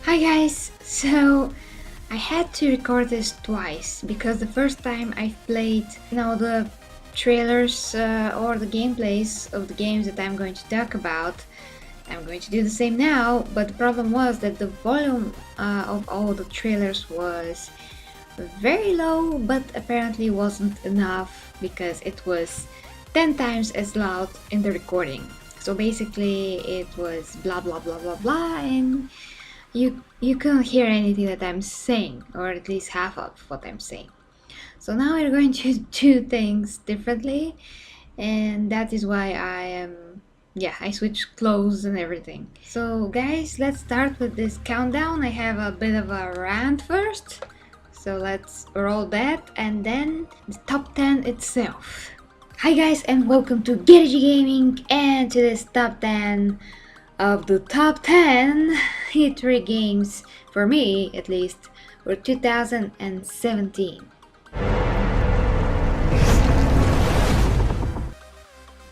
Hi guys! So I had to record this twice because the first time I played the trailers or the gameplays of the games that I'm going to talk about. I'm going to do the same now, but the problem was that the volume of all the trailers was very low, but apparently wasn't enough because it was 10 times as loud in the recording. So basically it was blah blah blah blah blah, and you can't hear anything that I'm saying, or at least half of what I'm saying. So now we're going to do things differently, and that is why I switched clothes and everything. So guys, let's start with this countdown. I have a bit of a rant first, so let's roll that, and then the top 10 itself. Hi guys, and welcome to Getty Gaming, and to this top 10 of the top 10 E3 games, for me at least, for 2017.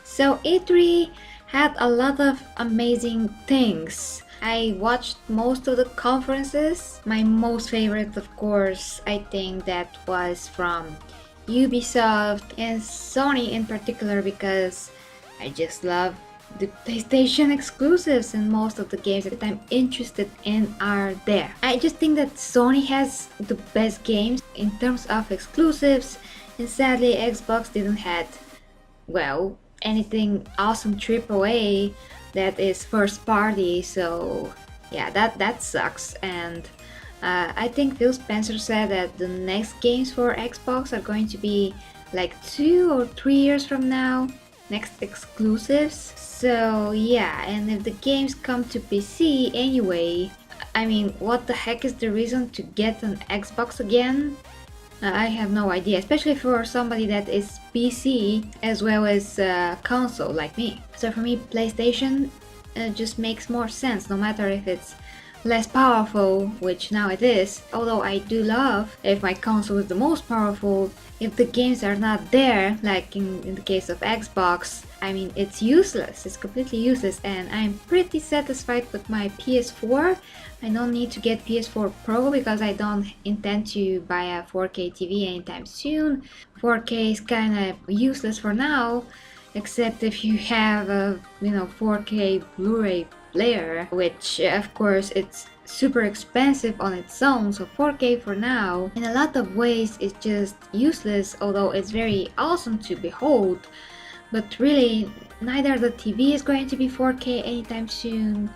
So E3 had a lot of amazing things. I watched most of the conferences. My most favorite, of course, I think that was from Ubisoft and Sony in particular, because I just love the PlayStation exclusives, and most of the games that I'm interested in are there. I just think that Sony has the best games in terms of exclusives, and sadly Xbox didn't have, well, anything awesome AAA that is first party, so yeah, that sucks. And I think Phil Spencer said that the next games for Xbox are going to be like 2 or 3 years from now, next exclusives. So yeah, and if the games come to PC anyway, I mean, what the heck is the reason to get an Xbox again? I have no idea, especially for somebody that is PC as well as console like me. So for me, PlayStation just makes more sense, no matter if it's less powerful, which now it is. Although I do love if my console is the most powerful, if the games are not there, like in the case of Xbox, I mean, it's useless. It's completely useless, and I'm pretty satisfied with my PS4. I don't need to get PS4 Pro because I don't intend to buy a 4K TV anytime soon. 4K is kind of useless for now, except if you have a 4K Blu-ray player, which of course it's super expensive on its own. So 4K for now in a lot of ways is just useless, although it's very awesome to behold. But really, neither the TV is going to be 4K anytime soon,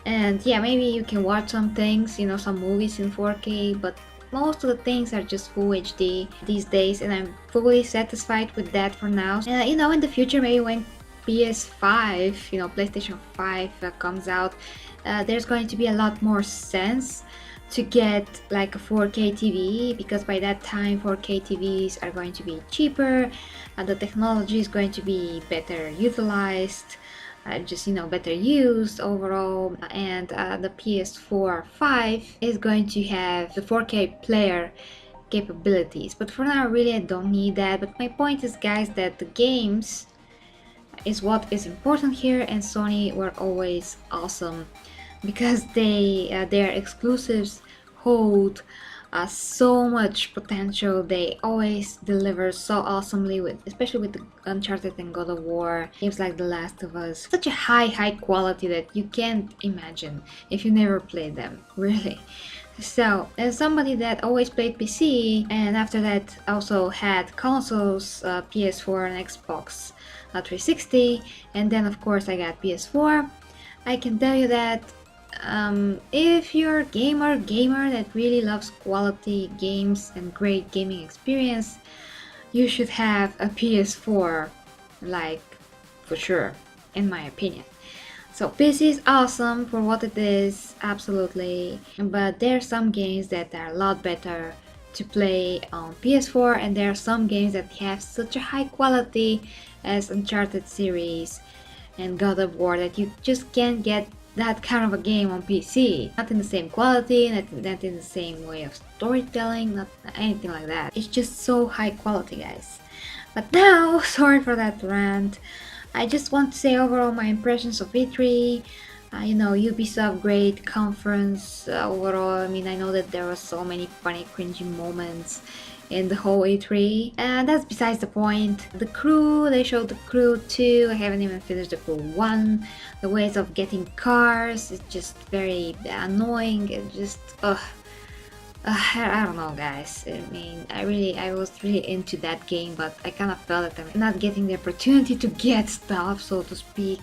and yeah, maybe you can watch some things, some movies in 4K, but most of the things are just full HD these days, and I'm fully satisfied with that for now. And in the future, maybe when PS5, PlayStation 5 comes out, there's going to be a lot more sense to get like a 4K TV, because by that time 4K TVs are going to be cheaper, the technology is going to be better utilized, better used overall, and the PS4 5 is going to have the 4K player capabilities. But for now, really, I don't need that. But my point is, guys, that the games is what is important here, and Sony were always awesome because their exclusives hold so much potential. They always deliver so awesomely, especially with the Uncharted and God of War games, like The Last of Us. Such a high quality that you can't imagine if you never played them, really. So, as somebody that always played PC and after that also had consoles, PS4 and Xbox 360, and then of course I got PS4, I can tell you that if you're a gamer that really loves quality games and great gaming experience, you should have a PS4, like, for sure, in my opinion. So PC is awesome for what it is, absolutely, but there are some games that are a lot better to play on PS4, and there are some games that have such a high quality as Uncharted series and God of War that you just can't get that kind of a game on PC. Not in the same quality, not in the same way of storytelling, not anything like that. It's just so high quality, guys. But now, sorry for that rant. I just want to say overall my impressions of E3. Ubisoft great conference overall. I mean, I know that there were so many funny, cringy moments in the whole E3, and that's besides the point. The crew, they showed the crew 2. I haven't even finished the crew 1. The ways of getting cars is just very annoying. It just, I don't know, guys. I mean, I was really into that game, but I kind of felt that I'm not getting the opportunity to get stuff, so to speak.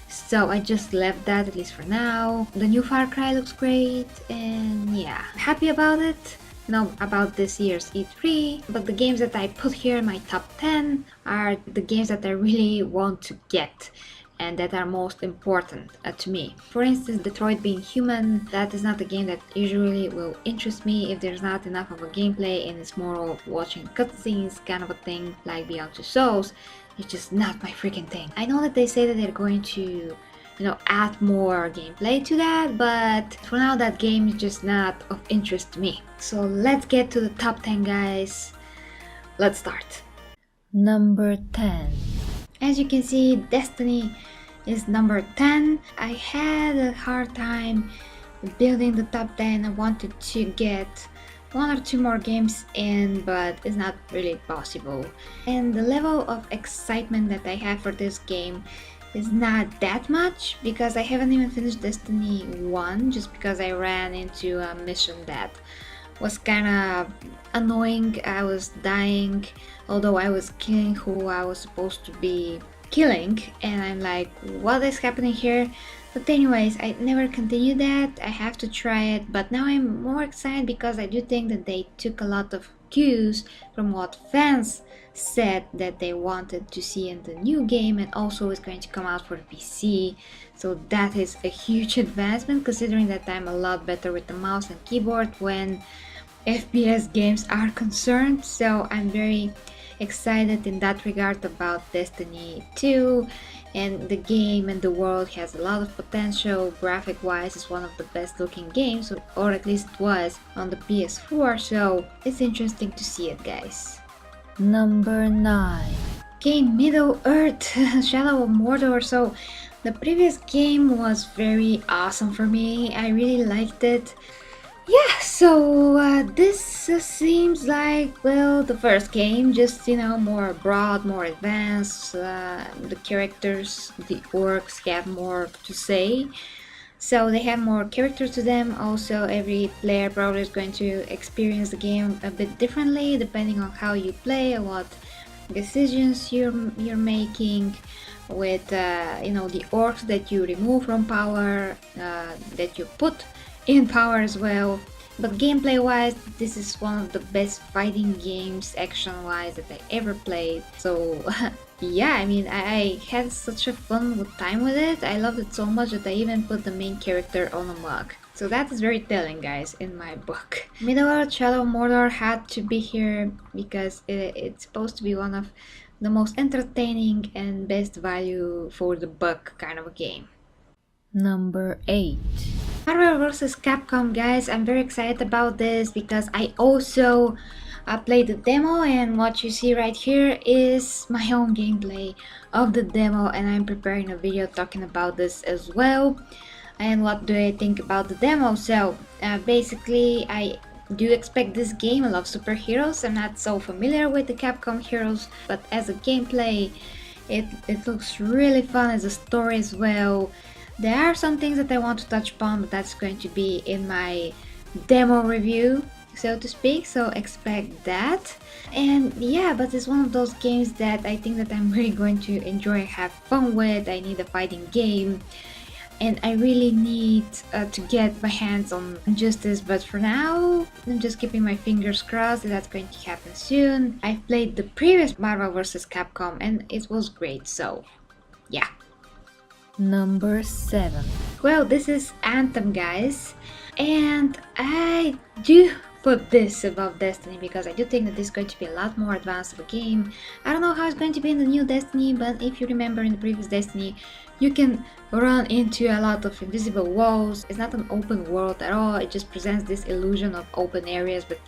So I just left that, at least for now. The new Far Cry looks great, and yeah, happy about it. About this year's E3, but the games that I put here in my top 10 are the games that I really want to get and that are most important to me. For instance, Detroit Being Human, that is not a game that usually will interest me if there's not enough of a gameplay and it's more of watching cutscenes kind of a thing like Beyond Two Souls. It's just not my freaking thing. I know that they say that they're going to add more gameplay to that, but for now that game is just not of interest to me. So let's get to the top 10, guys. Let's start. Number 10. As you can see, Destiny is number 10. I had a hard time building the top 10. I wanted to get 1 or 2 more games in, but it's not really possible. And the level of excitement that I have for this game is not that much because I haven't even finished Destiny 1 just because I ran into a mission that was kind of annoying. I was dying although I was killing who I was supposed to be killing, and I'm like, what is happening here? But anyways, I never continued that. I have to try it, but now I'm more excited because I do think that they took a lot of cues from what fans said that they wanted to see in the new game, and also is going to come out for PC. So that is a huge advancement considering that I'm a lot better with the mouse and keyboard when FPS games are concerned. So I'm very excited in that regard about Destiny 2, and the game and the world has a lot of potential. Graphic wise, it's one of the best looking games, or at least it was on the PS4, so it's interesting to see it, guys. Number 9. Game Middle Earth Shadow of Mordor. So the previous game was very awesome for me. I really liked it. Yeah, so this seems like, well, the first game, just, more broad, more advanced. The characters, the orcs have more to say. So they have more character to them. Also, every player probably is going to experience the game a bit differently depending on how you play and what decisions you're making. With the orcs that you remove from power, that you put in power as well. But gameplay wise, this is one of the best fighting games action wise that I ever played. So yeah, I mean, I had such a fun time with it. I loved it so much that I even put the main character on a mug. So that is very telling, guys, in my book. Middle-earth Shadow of Mordor had to be here because it's supposed to be one of the most entertaining and best value for the buck kind of a game. Number 8. Marvel vs. Capcom, guys. I'm very excited about this because I also played the demo, and what you see right here is my own gameplay of the demo, and I'm preparing a video talking about this as well. And what do I think about the demo? So basically, I do expect this game. I love superheroes. I'm not so familiar with the Capcom heroes, but as a gameplay, it looks really fun as a story as well. There are some things that I want to touch upon, but that's going to be in my demo review, so to speak, so expect that. And yeah, but it's one of those games that I think that I'm really going to enjoy and have fun with. I need a fighting game, and I really need to get my hands on Justice, but for now I'm just keeping my fingers crossed that that's going to happen soon. I've played the previous Marvel vs. Capcom and it was great, so yeah. Number 7. Well, this is Anthem, guys, and I do put this above Destiny because I do think that this is going to be a lot more advanced of a game. I don't know how it's going to be in the new Destiny, but if you remember in the previous Destiny, You can run into a lot of invisible walls. It's not an open world at all. It just presents this illusion of open areas, but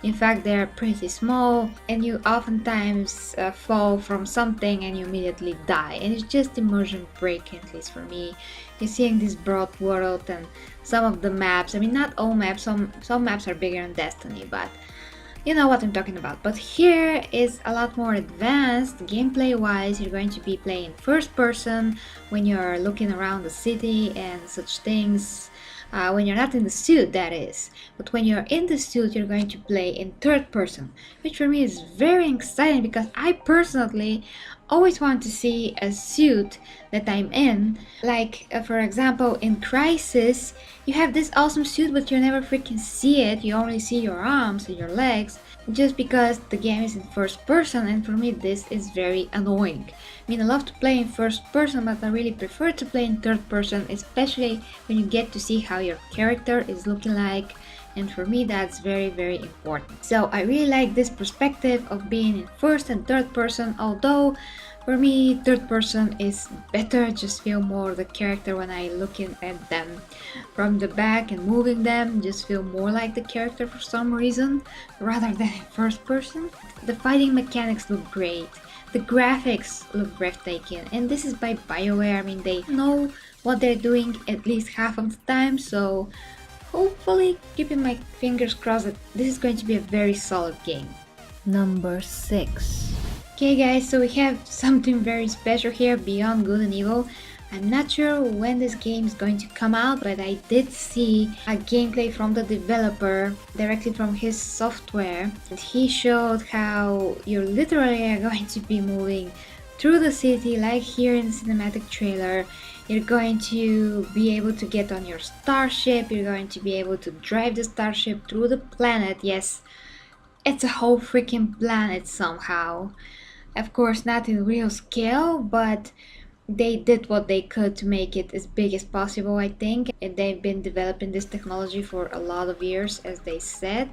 in fact they're pretty small, and you oftentimes fall from something and you immediately die, and it's just immersion breaking, at least for me. You're seeing this broad world, and some of the maps, I mean not all maps, some maps are bigger in Destiny, but you know what I'm talking about. But here is a lot more advanced gameplay wise. You're going to be playing first person when you're looking around the city and such things. When you're not in the suit, that is. But when you're in the suit, you're going to play in third person, which for me is very exciting because I personally always want to see a suit that I'm in. Like, for example, in Crisis, you have this awesome suit, but you never freaking see it. You only see your arms and your legs, just because the game is in first person, and for me this is very annoying. I mean, I love to play in first person, but I really prefer to play in third person, especially when you get to see how your character is looking like, and for me that's very, very important. So I really like this perspective of being in first and third person, although for me third person is better. Just feel more the character when I looking at them from the back and moving them, just feel more like the character for some reason rather than in first person. The fighting mechanics look great, the graphics look breathtaking, and this is by BioWare. I mean, they know what they're doing at least half of the time, so hopefully, keeping my fingers crossed that this is going to be a very solid game. Number 6. Okay guys, so we have something very special here, Beyond Good and Evil. I'm not sure when this game is going to come out, but I did see a gameplay from the developer directly from his software, and he showed how you literally are going to be moving through the city like here in the cinematic trailer. You're going to be able to get on your starship, you're going to be able to drive the starship through the planet. Yes, it's a whole freaking planet somehow. Of course, not in real scale, but they did what they could to make it as big as possible, I think. And they've been developing this technology for a lot of years, as they said.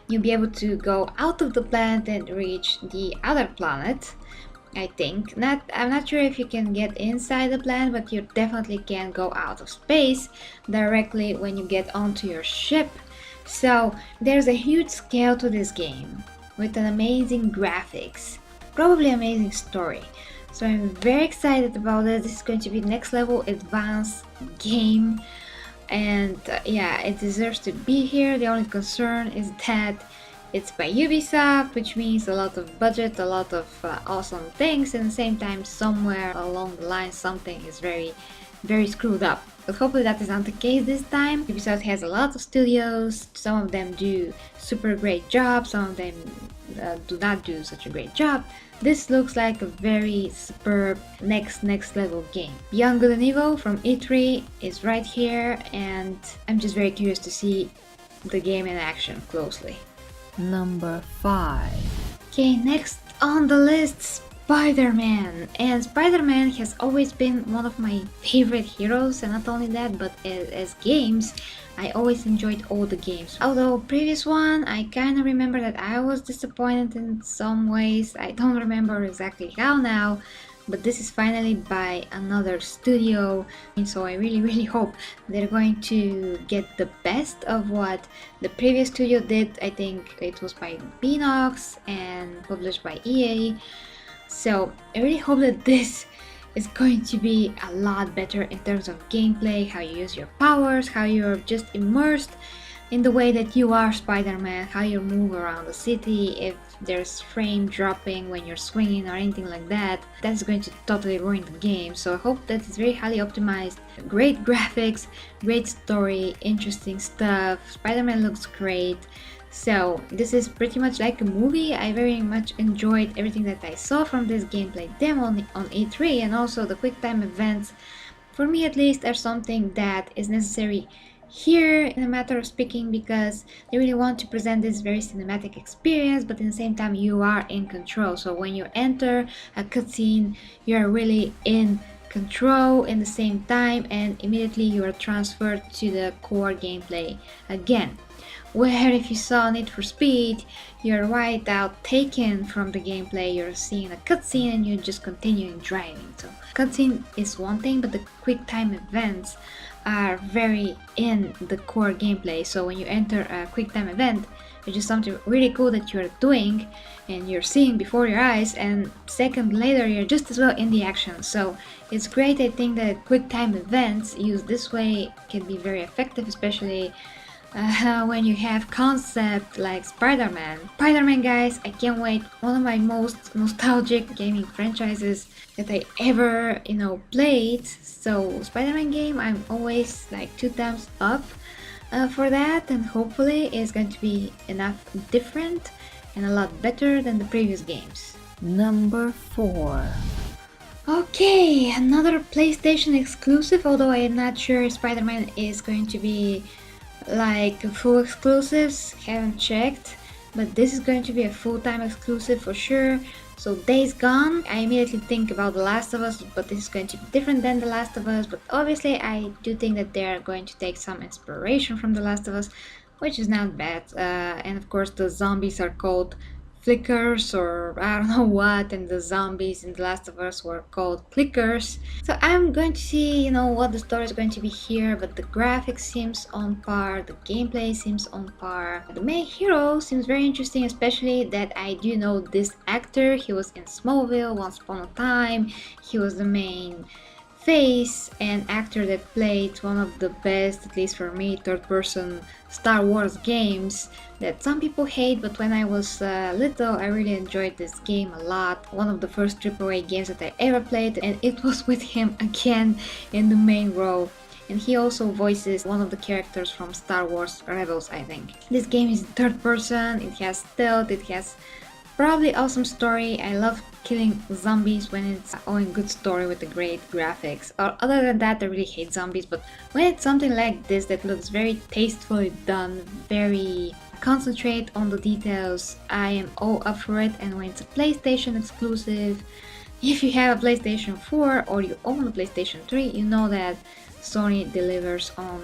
You'll be able to go out of the planet and reach the other planet, I think. I'm not sure if you can get inside the planet, but you definitely can go out of space directly when you get onto your ship. So there's a huge scale to this game with an amazing graphics, probably amazing story. So I'm very excited about it. This is going to be next level advanced game, and yeah, it deserves to be here. The only concern is that it's by Ubisoft, which means a lot of budget, a lot of awesome things, and at the same time somewhere along the line something is very, very screwed up. But hopefully that is not the case this time. Ubisoft has a lot of studios, some of them do super great jobs, some of them do not do such a great job. This looks like a very superb next level game. Beyond Good and Evil from E3 is right here, and I'm just very curious to see the game in action closely. Number 5. Okay, next on the list, Spider-Man. And Spider-Man has always been one of my favorite heroes, and not only that, but as games, I always enjoyed all the games. Although previous one, I kind of remember that I was disappointed in some ways. I don't remember exactly how now, but this is finally by another studio, and so I really hope they're going to get the best of what the previous studio did. I think it was by Beanox and published by EA, so I really hope that this is going to be a lot better in terms of gameplay, how you use your powers, how you're just immersed in the way that you are Spider-Man, how you move around the city, if there's frame dropping when you're swinging or anything like that. That's going to totally ruin the game, so I hope that it's very highly optimized. Great graphics, great story, interesting stuff, Spider-Man looks great. So this is pretty much like a movie. I very much enjoyed everything that I saw from this gameplay demo on E3, and also the quick time events, for me at least, are something that is necessary here in a matter of speaking, because they really want to present this very cinematic experience, but at the same time you are in control. So when you enter a cutscene, you are really in control in the same time, and immediately you are transferred to the core gameplay again. Where if you saw Need for Speed, you're right out taken from the gameplay, you're seeing a cutscene and you're just continuing driving. So cutscene is one thing, but the quick time events are very in the core gameplay. So when you enter a quick time event, it's just something really cool that you're doing and you're seeing before your eyes, and second later you're just as well in the action. So it's great. I think that quick time events used this way can be very effective, especially when you have concept like Spider-Man. Spider-Man, guys, I can't wait. One of my most nostalgic gaming franchises that I ever, played. So Spider-Man game, I'm always like 2 thumbs up for that, and hopefully it's going to be enough different and a lot better than the previous games. Number 4. Okay, another PlayStation exclusive, although I am not sure Spider-Man is going to be like full exclusives, haven't checked, but this is going to be a full-time exclusive for sure. So Days Gone, I immediately think about The Last of Us, but this is going to be different than The Last of Us. But obviously I do think that they are going to take some inspiration from The Last of Us, which is not bad. And of course the zombies are called flickers, or I don't know what, and the zombies in The Last of Us were called clickers. So I'm going to see, what the story is going to be here, but the graphics seems on par, the gameplay seems on par. The main hero seems very interesting, especially that I do know this actor. He was in Smallville once upon a time. He was the main face and actor that played one of the best, at least for me, third-person Star Wars games that some people hate, but when I was little I really enjoyed this game a lot. One of the first AAA games that I ever played, and it was with him again in the main role. And he also voices one of the characters from Star Wars Rebels, I think. This game is third person, it has stealth, it has probably awesome story. I love killing zombies when it's a good story with the great graphics. Or other than that, I really hate zombies, but when it's something like this that looks very tastefully done, very concentrate on the details, I am all up for it. And when it's a PlayStation exclusive, if you have a PlayStation 4 or you own a PlayStation 3, you know that Sony delivers on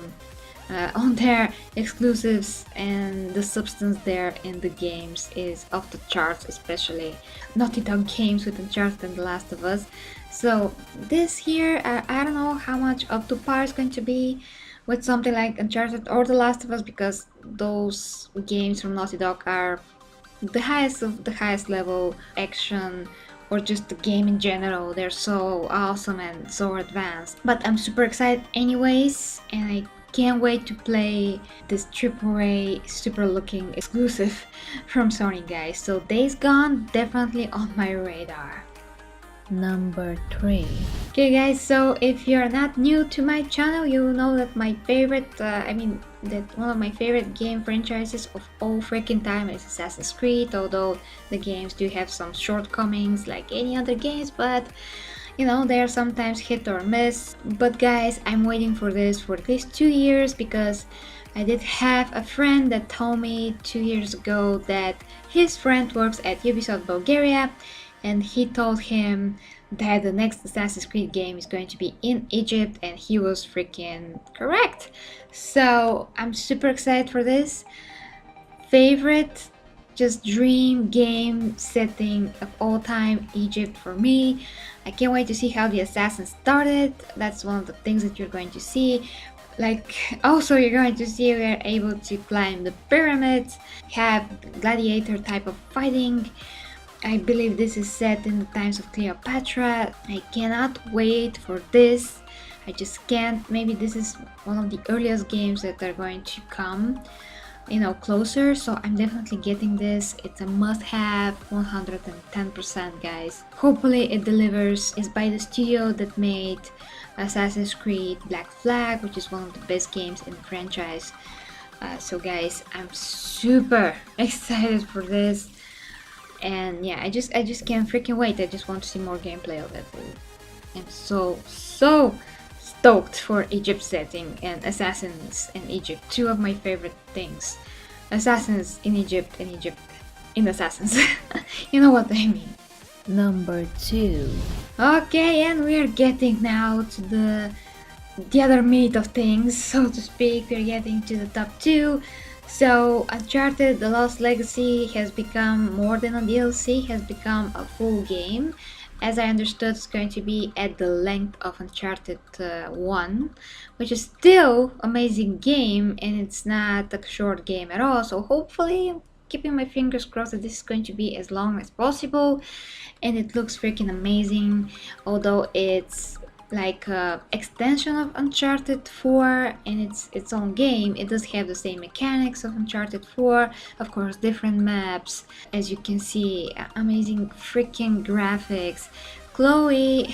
their exclusives, and the substance there in the games is off the charts, especially Naughty Dog games with Uncharted and The Last of Us. So this here, I don't know how much up to par is going to be with something like Uncharted or The Last of Us, because those games from Naughty Dog are the highest of the highest level action, or just the game in general. They're so awesome and so advanced. But I'm super excited anyways, and I can't wait to play this AAA super looking exclusive from Sony, guys. So Days Gone, definitely on my radar. Number 3. Okay guys, so if you're not new to my channel, you know that my favorite, that one of my favorite game franchises of all freaking time is Assassin's Creed, although the games do have some shortcomings like any other games, but they are sometimes hit or miss. But guys, I'm waiting for this for at least 2 years, because I did have a friend that told me 2 years ago that his friend works at Ubisoft Bulgaria, and he told him that the next Assassin's Creed game is going to be in Egypt, and he was freaking correct. So I'm super excited for this. Favorite, just dream game setting of all time, Egypt for me. I can't wait to see how the assassins started. That's one of the things that you're going to see. Like, also you're going to see we're able to climb the pyramids, have gladiator type of fighting. I believe this is set in the times of Cleopatra. I cannot wait for this. I just can't. Maybe this is one of the earliest games that are going to come, closer. So I'm definitely getting this. It's a must-have, 110%, guys. Hopefully it delivers. It's by the studio that made Assassin's Creed Black Flag, which is one of the best games in the franchise. So guys, I'm super excited for this. And yeah, I just can't freaking wait. I just want to see more gameplay of it. I'm so stoked for Egypt setting and assassins in Egypt. Two of my favorite things. Assassins in Egypt and Egypt in assassins. You know what I mean. Number 2. Okay, and we are getting now to the other meat of things, so to speak. We're getting to the top 2. So Uncharted The Lost Legacy has become more than a DLC, has become a full game. As I understood, it's going to be at the length of Uncharted 1, which is still amazing game, and it's not a short game at all. So hopefully, I'm keeping my fingers crossed that this is going to be as long as possible. And it looks freaking amazing, although it's like a extension of Uncharted 4 and it's its own game. It does have the same mechanics of Uncharted 4, of course different maps, as you can see, amazing freaking graphics. Chloe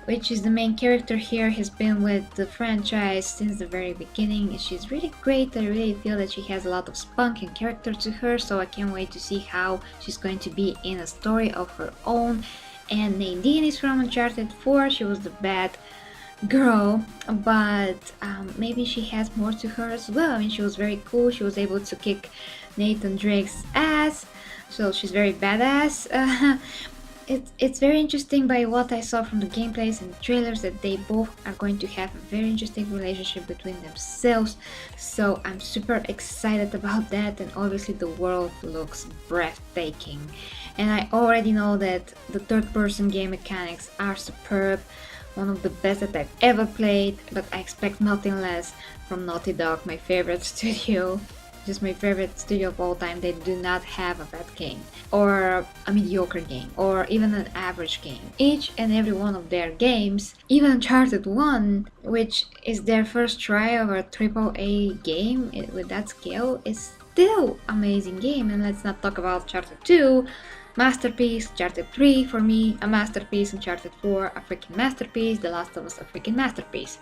which is the main character here, has been with the franchise since the very beginning. She's really great. I really feel that she has a lot of spunk and character to her, so I can't wait to see how she's going to be in a story of her own. And Nadine is from Uncharted 4. She was the bad girl, but maybe she has more to her as well. I mean, she was very cool. She was able to kick Nathan Drake's ass, so she's very badass. It's very interesting by what I saw from the gameplays and the trailers that they both are going to have a very interesting relationship between themselves, so I'm super excited about that. And obviously the world looks breathtaking, and I already know that the third-person game mechanics are superb, one of the best that I've ever played, but I expect nothing less from Naughty Dog, my favorite studio. Just my favorite studio of all time. They do not have a bad game or a mediocre game or even an average game. Each and every one of their games, even Uncharted 1, which is their first try of a AAA game with that scale, is still amazing game. And let's not talk about Uncharted 2, masterpiece. Uncharted 3 for me, a masterpiece. Uncharted 4, a freaking masterpiece. The Last of Us, a freaking masterpiece.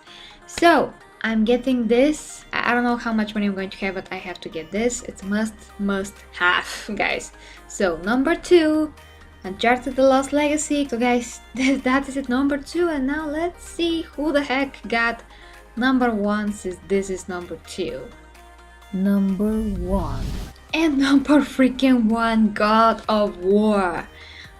So I'm getting this. I don't know how much money I'm going to have, but I have to get this. It's must have, guys. So number 2, Uncharted The Lost Legacy. So guys, that is it, number 2. And now let's see who the heck got number 1, since this is number 2. Number 1. And number freaking 1, God of War.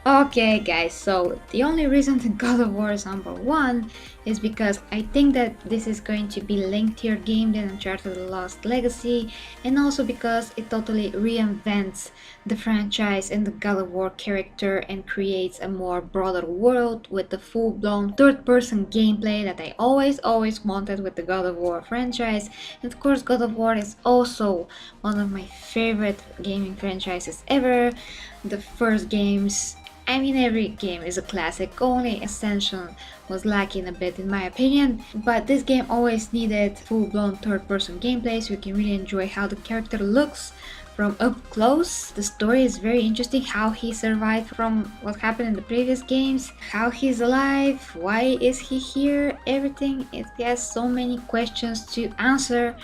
Okay guys, so the only reason that God of War is number 1 is because I think that this is going to be lengthier game than Uncharted The Lost Legacy, and also because it totally reinvents the franchise and the God of War character and creates a more broader world with the full-blown third-person gameplay that I always wanted with the God of War franchise. And of course God of War is also one of my favorite gaming franchises ever. The first games, I mean, every game is a classic, only Ascension was lacking a bit in my opinion, but this game always needed full-blown third-person gameplay so you can really enjoy how the character looks from up close. The story is very interesting, how he survived from what happened in the previous games, how he's alive, why is he here, everything. It has so many questions to answer,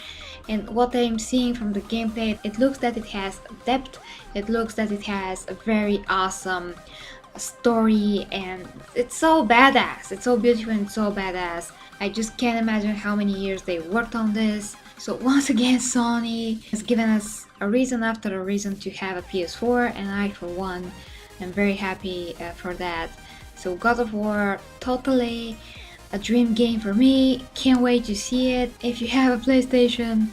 and what I'm seeing from the gameplay, it looks that it has depth, it looks that it has a very awesome story, and it's so badass. It's so beautiful and so badass. I just can't imagine how many years they worked on this. So once again, Sony has given us a reason after a reason to have a PS4, and I for one am very happy for that. So God of War, totally a dream game for me. Can't wait to see it. If you have a PlayStation,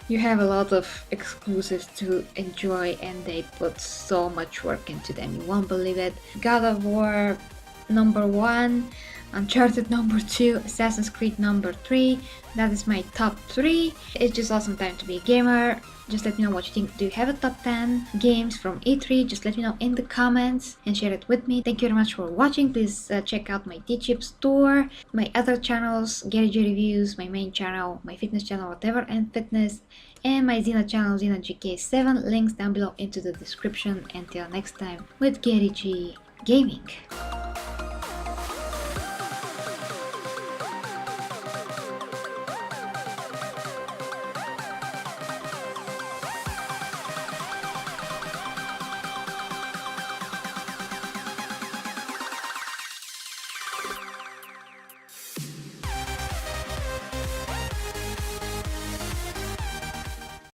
you have a lot of exclusives to enjoy, and they put so much work into them. You won't believe it. God of War number 1, Uncharted number 2, Assassin's Creed number 3. That is my top 3. It's just awesome time to be a gamer. Just let me know what you think. Do you have a top 10 games from E3? Just let me know in the comments and share it with me. Thank you very much for watching. Please check out my T-Chip store, my other channels, Gary G Reviews, my main channel, my fitness channel, whatever and fitness, and my Xena channel, XenaGK7. Links down below into the description. Until next time with Gary G Gaming.